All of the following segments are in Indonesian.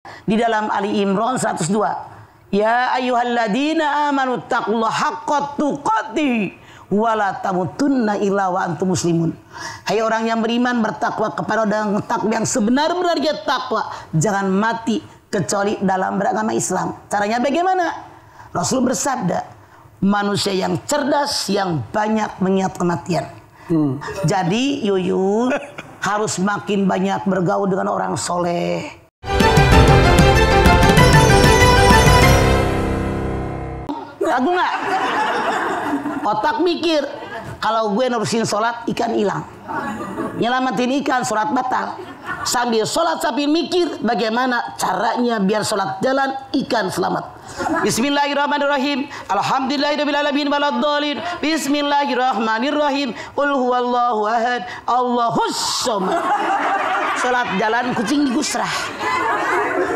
di dalam Ali Imran 102. Ya ayyuhalladzina amanu taqullaha haqqa tuqatih wa la tamutunna illa wa antum muslimun. Hai orang yang beriman, bertakwa kepada dengan takwa yang sebenar-benarnya takwa. Jangan mati kecuali dalam beragama Islam. Caranya bagaimana? Rasul bersabda, manusia yang cerdas yang banyak mengingat kematian. Jadi Yuyun harus makin banyak bergaul dengan orang soleh. Ragu nggak? Otak mikir, kalau gue nerusin sholat ikan hilang, nyelamatin ikan sholat batal. Sambil sholat sambil mikir bagaimana caranya biar sholat jalan, ikan selamat. Bismillahirrahmanirrahim. Alhamdulillahirrahmanirrahim. Waladhdallin. Bismillahirrahmanirrahim. Qul huwallahu ahad. Allahus somad. Sholat jalan kucing digusrah.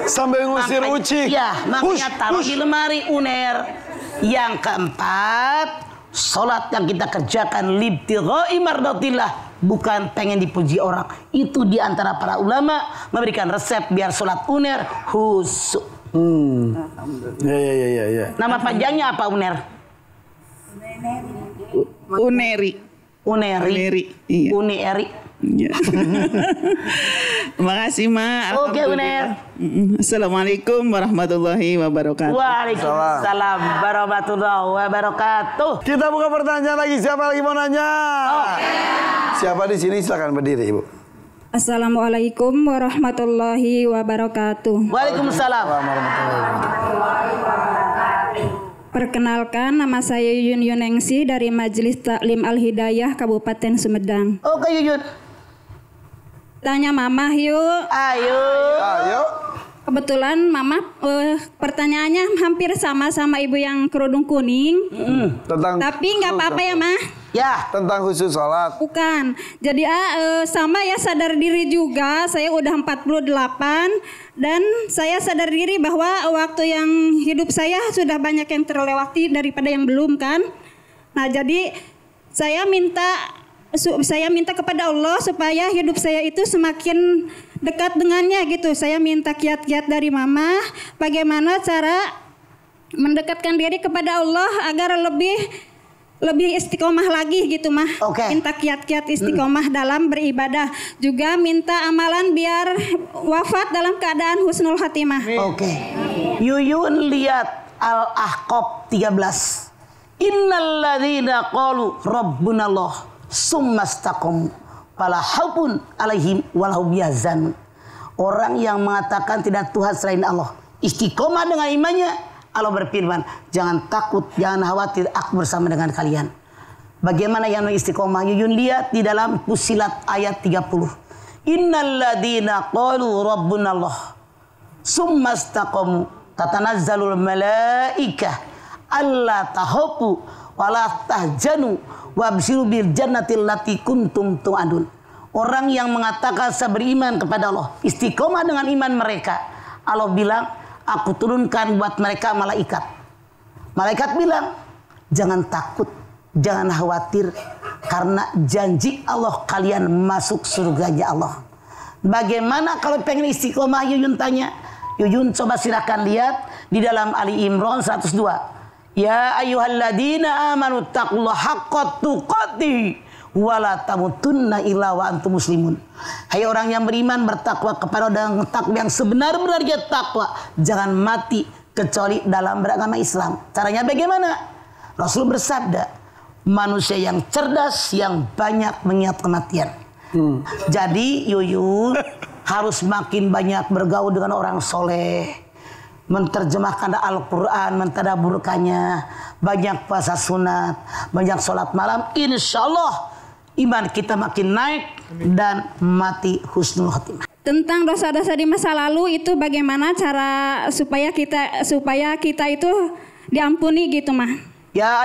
Sampai ngusir ucing. Ya, makanya taruh di lemari uner. Yang keempat, sholat yang kita kerjakan libtigha'i mardatillah, bukan pengen dipuji orang. Itu diantara para ulama memberikan resep biar sholat uner khusyuk. Ya. Nama panjangnya apa uner? Uneri. Iya. Unieri. Ya. Makasih Ma. Oke Uner. Assalamualaikum warahmatullahi wabarakatuh. Waalaikumsalam warahmatullahi wabarakatuh. Kita buka pertanyaan lagi. Siapa lagi mau nanya? Siapa di sini? Silakan berdiri Ibu. Assalamualaikum warahmatullahi wabarakatuh. Waalaikumsalam. Perkenalkan, nama saya Yuyun Yunengsi dari Majelis Taklim Al-Hidayah Kabupaten Sumedang. Oke Yuyun. Tanya Mama yuk. Ayo. Kebetulan Mama pertanyaannya hampir sama ibu yang kerudung kuning. Tapi nggak apa-apa ya Ma. Ya. Tentang khusus sholat. Bukan. Jadi sama ya, sadar diri juga. Saya udah 48 dan saya sadar diri bahwa waktu yang hidup saya sudah banyak yang terlewati daripada yang belum kan. Nah jadi saya minta kepada Allah supaya hidup saya itu semakin dekat dengannya gitu. Saya minta kiat-kiat dari Mama bagaimana cara mendekatkan diri kepada Allah agar lebih istiqomah lagi gitu Mah. Minta kiat-kiat istiqomah dalam beribadah. Juga minta amalan biar wafat dalam keadaan husnul khatimah. Yuyun lihat Al-Ahqaf 13. Innalladzina qalu rabbunallah summastaqamu fala khaufun alaihim walahum yahzanun. Orang yang mengatakan tidak Tuhan selain Allah, istiqomah dengan imannya, Allah berfirman, jangan takut, jangan khawatir, aku bersama dengan kalian. Bagaimana yang istiqomah? Yuyun lihat di dalam Fussilat ayat 30. Innalladzina qalu rabbunallah summastaqamu tatanazzalul malaikah alla tahafu wala tahjanu wabshiru bil jannatil lati kuntum tu'adun. Orang yang mengatakan saya beriman kepada Allah, istiqomah dengan iman mereka, Allah bilang, aku turunkan buat mereka malaikat. Malaikat bilang, jangan takut, jangan khawatir, karena janji Allah kalian masuk surganya Allah. Bagaimana kalau pengen istiqomah? Yuyun tanya. Yuyun coba silakan lihat di dalam Ali Imran 102. Ya ayyuhalladzina amanu taqullaha haqqa tuqatih wa la tamutunna illa wa antum muslimun. Hai orang yang beriman, bertakwa kepada dengan takwa yang sebenar-benarnya takwa. Jangan mati kecuali dalam beragama Islam. Caranya bagaimana? Rasul bersabda, manusia yang cerdas yang banyak mengingat kematian. Jadi Yuyun harus makin banyak bergaul dengan orang soleh, menterjemahkan Al-Quran, mentadaburkannya, banyak puasa sunat, banyak sholat malam. Insya Allah iman kita makin naik dan mati husnul khotimah. Tentang dosa-dosa di masa lalu itu bagaimana cara supaya kita itu diampuni gitu Mah. Ya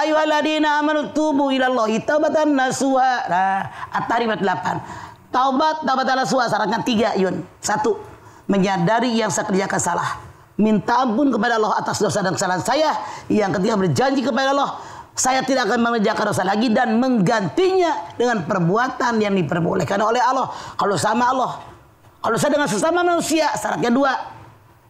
ayyuhalladzina amanu tubu ilallahi taubatan nasuha. At-Tahrim 8. Taubat nasuha syaratnya 3 Yun. 1. Menyadari yang saya kerjakan salah, minta ampun kepada Allah atas dosa dan kesalahan saya. Yang ketiga, berjanji kepada Allah, saya tidak akan mengerjakan dosa lagi dan menggantinya dengan perbuatan yang diperbolehkan oleh Allah. Kalau sama Allah, Kalau saya dengan sesama manusia, syaratnya 2.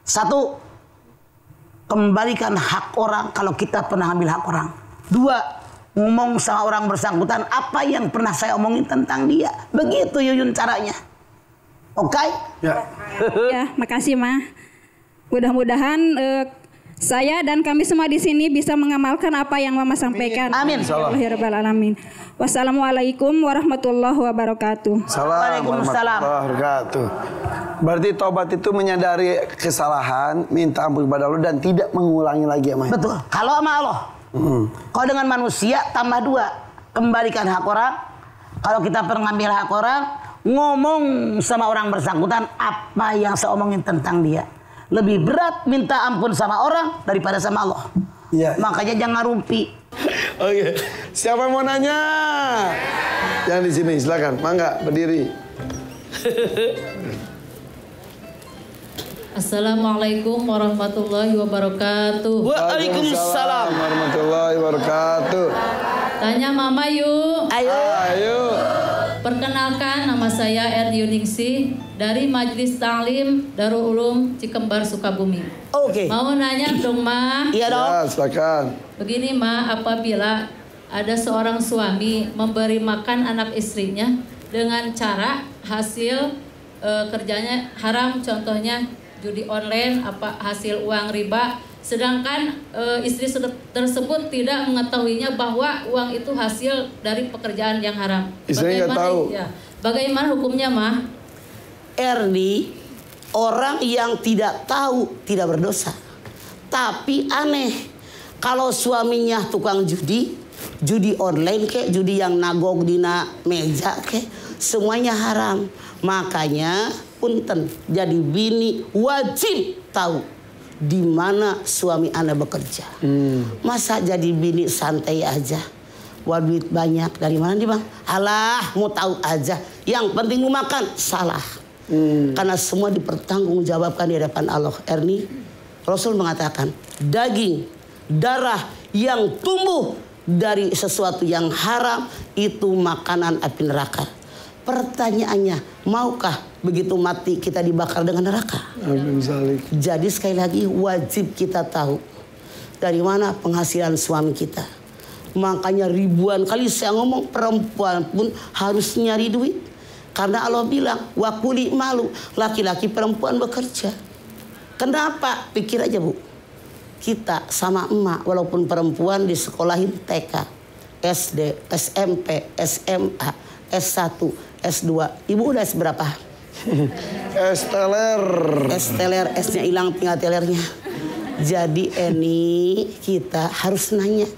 1, kembalikan hak orang kalau kita pernah ambil hak orang. 2, ngomong sama orang bersangkutan apa yang pernah saya omongin tentang dia. Begitu Yuyun caranya. Oke? Ya. Ya, makasih Ma. Mudah-mudahan saya dan kami semua di sini bisa mengamalkan apa yang Mama sampaikan. Amin. Alamin. Wassalamualaikum warahmatullahi wabarakatuh. Waalaikumsalam. Wabarakatuh. Berarti tobat itu menyadari kesalahan, minta ampun kepada Allah dan tidak mengulangi lagi ya, Maya? Betul. Kalau sama Allah. Kalau dengan manusia tambah 2, kembalikan hak orang. Kalau kita pernah ngambil hak orang, ngomong sama orang bersangkutan apa yang saya omongin tentang dia. Lebih berat minta ampun sama orang daripada sama Allah. Iya. Makanya jangan rumpi. Oke. Siapa yang mau nanya? Yang di sini silakan. Mangga berdiri. Assalamualaikum warahmatullahi wabarakatuh. Waalaikumsalam warahmatullahi wabarakatuh. Tanya Mama yuk. Ayo. Perkenalkan, nama saya Erni Yuningsih dari Majelis Ta'lim Darul Ulum Cikembar Sukabumi. Oke. Mau nanya dong Ma. Iya dong. Ya, silakan. Begini Ma, apabila ada seorang suami memberi makan anak istrinya dengan cara hasil kerjanya haram, contohnya judi online, apa hasil uang riba, sedangkan istri tersebut tidak mengetahuinya bahwa uang itu hasil dari pekerjaan yang haram. Istrinya nggak tahu. Ya, bagaimana hukumnya, Ma? Erni, orang yang tidak tahu tidak berdosa. Tapi aneh, kalau suaminya tukang judi online kek, judi yang nagog dina meja kek, semuanya haram. Makanya punten, jadi bini wajib tahu di mana suami Anda bekerja. Masa jadi bini santai aja? Wah, duit banyak dari mana nih Bang? Alah, mau tahu aja. Yang penting lu makan. Salah. Karena semua dipertanggungjawabkan di hadapan Allah. Erni, Rasul mengatakan daging, darah yang tumbuh dari sesuatu yang haram itu makanan api neraka. Pertanyaannya, maukah begitu mati kita dibakar dengan neraka? Jadi sekali lagi wajib kita tahu dari mana penghasilan suami kita. Makanya ribuan kali saya ngomong perempuan pun harus nyari duit. Karena Allah bilang, wakuli malu, laki-laki perempuan bekerja. Kenapa? Pikir aja Bu. Kita sama emak walaupun perempuan disekolahin TK, SD, SMP, SMA, S1, S2. Ibu udah S berapa? S-teler, S-nya hilang tinggal telernya. Jadi ini kita harus nanya.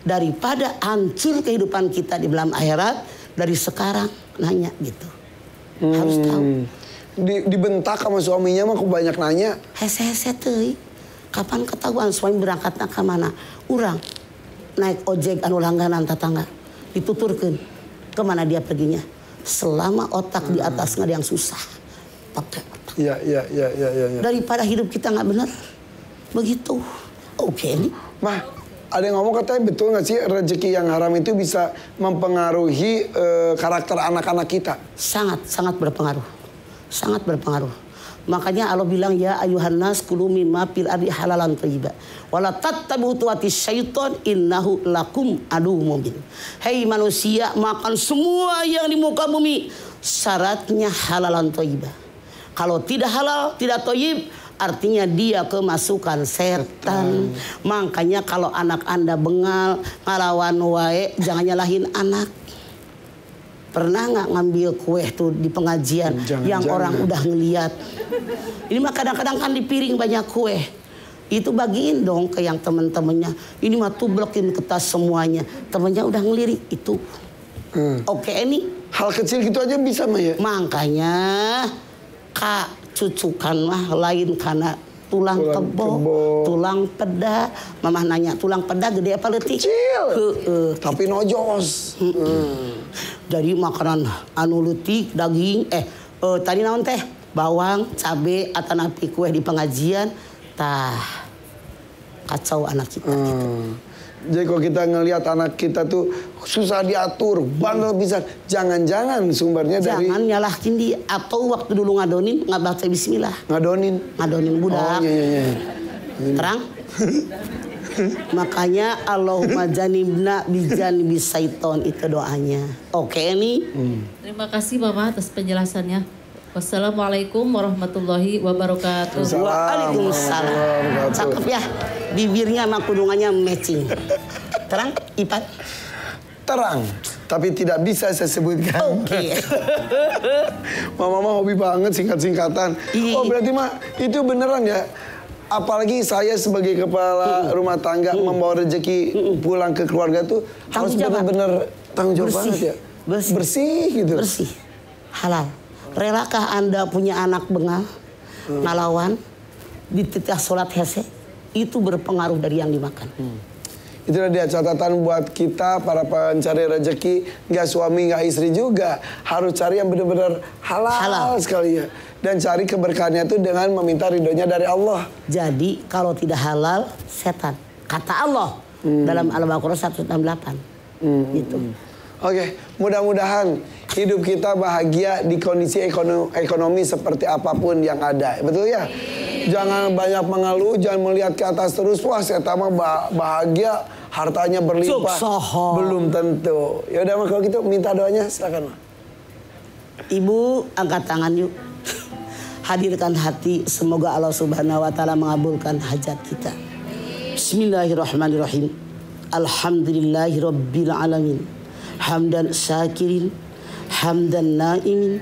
Daripada hancur kehidupan kita di dalam akhirat, dari sekarang nanya gitu. Harus tahu. Dibentak sama suaminya mah aku banyak nanya. Hese-hese teuy. Kapan ketahuan suami berangkat ke mana? Urang naik ojek anu langganan tetangga. Dituturkeun. Kemana dia perginya? Selama otak di atas nggak ada yang susah. Pakai otak. Iya. Daripada hidup kita nggak benar. Begitu. Oke nih. Mah, ada yang ngomong katanya betul nggak sih rezeki yang haram itu bisa mempengaruhi karakter anak-anak kita? Sangat berpengaruh. Sangat berpengaruh. Makanya Allah bilang ya ayuhan nas kulu mimma fil ardi halalan thayyiba wala tattabi'u khutuwatis syaiton innahu lakum aduwwum mubin. Hei manusia, makan semua yang di muka bumi. Syaratnya halalan thayyiba. Kalau tidak halal, tidak thayyib, artinya dia kemasukan setan. Makanya kalau anak Anda bengal, ngalawan wae, jangan nyalahin anak. Pernah nggak ngambil kue tuh di pengajian yang orang udah ngeliat? Ini mah kadang-kadang kan di piring banyak kue. Itu bagiin dong ke yang temen-temennya. Ini mah tublekin ke tas semuanya. Temennya udah ngelirik itu. Oke ini. Hal kecil gitu aja bisa mah ya? Makanya kak cucukan mah lain karena tulang kebo, tulang peda. Mamah nanya tulang peda gede apa leutik? Kecil. Tapi nojos. Jadi makanan anu leutik daging tadi naon teh bawang cabe atanapi kue di pengajian tah kacau anak kita gitu. Jadi kalau kita ngelihat anak kita tuh susah diatur, bandel bisa, jangan-jangan sumbernya dari... Jangan nyalahin dia. Atau waktu dulu ngadonin, nggak baca bismillah. Ngadonin budak. Oh iya. Terang? Makanya Allahumma janibna bijanibi syaiton, itu doanya. Oke nih. Terima kasih Mama atas penjelasannya. Wassalamualaikum warahmatullahi wabarakatuh. Waalaikumsalam. Cakep ya. Bibirnya sama kudungannya matching. Terang, Ipan? Terang, tapi tidak bisa saya sebutkan. Oke. Mama hobi banget singkat-singkatan. Oh berarti mah itu beneran ya? Apalagi saya sebagai kepala rumah tangga membawa rezeki pulang ke keluarga tuh harus benar-benar tanggung jawab banget ya. Bersih gitu. Bersih. Halal. Relakah Anda punya anak bengal, ngalawan, dititah sholat hese, itu berpengaruh dari yang dimakan. Itulah dia catatan buat kita para pencari rezeki, nggak suami nggak istri juga harus cari yang benar-benar halal sekali ya. Dan cari keberkahannya itu dengan meminta ridhonya dari Allah. Jadi kalau tidak halal, setan. Kata Allah dalam Al-Baqarah 168. Gitu. Oke, mudah-mudahan hidup kita bahagia di kondisi ekonomi seperti apapun yang ada. Betul ya? Jangan banyak mengeluh, jangan melihat ke atas terus. Wah, saya tambah bahagia, hartanya berlimpah. Belum tentu. Ya udah, kalau gitu minta doanya, silakan. Ibu, angkat tangan yuk. Hadirkan hati, semoga Allah Subhanahu wa taala mengabulkan hajat kita. Bismillahirrahmanirrahim. Alhamdulillahirabbil alamin. Hamdan syakirin, hamdan naimin,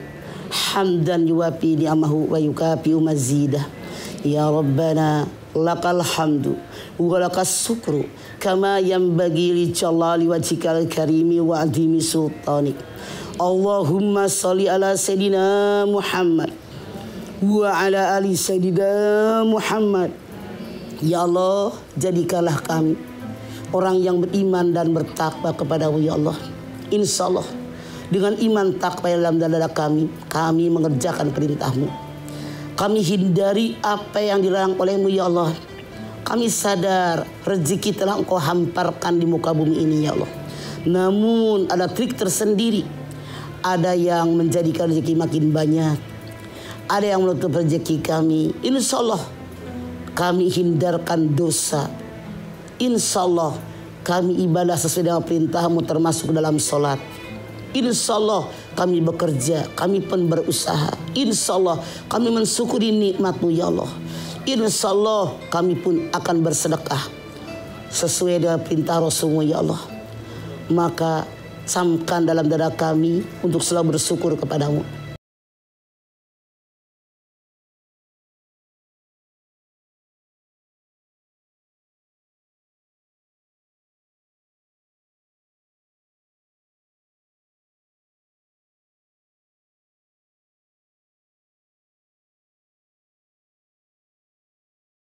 hamdan yuwafi ni'amahu wa yukafi'u mazidah. Ya Rabbana lakal hamdu wa lakas syukru kama yanbaghi li jalali wajhikal karimi wa adhimi sultanik. Allahumma sholli ala sayidina Muhammad wa ala ali sayidina Muhammad. Ya Allah, jadikanlah kami orang yang beriman dan bertakwa kepadamu ya Allah. Insya Allah dengan iman takwa dalam dada kami mengerjakan perintahmu. Kami hindari apa yang dilarang olehmu ya Allah. Kami sadar rezeki telah engkau hamparkan di muka bumi ini ya Allah. Namun ada trik tersendiri. Ada yang menjadikan rezeki makin banyak. Ada yang menutup rezeki kami. Insya Allah kami hindarkan dosa. Insya Allah kami ibadah sesuai dengan perintahmu termasuk dalam sholat. Insya Allah kami bekerja, kami pun berusaha. Insya Allah kami mensyukuri nikmatmu ya Allah. Insya Allah kami pun akan bersedekah sesuai dengan perintah Rasulmu ya Allah. Maka camkan dalam dada kami untuk selalu bersyukur kepadamu.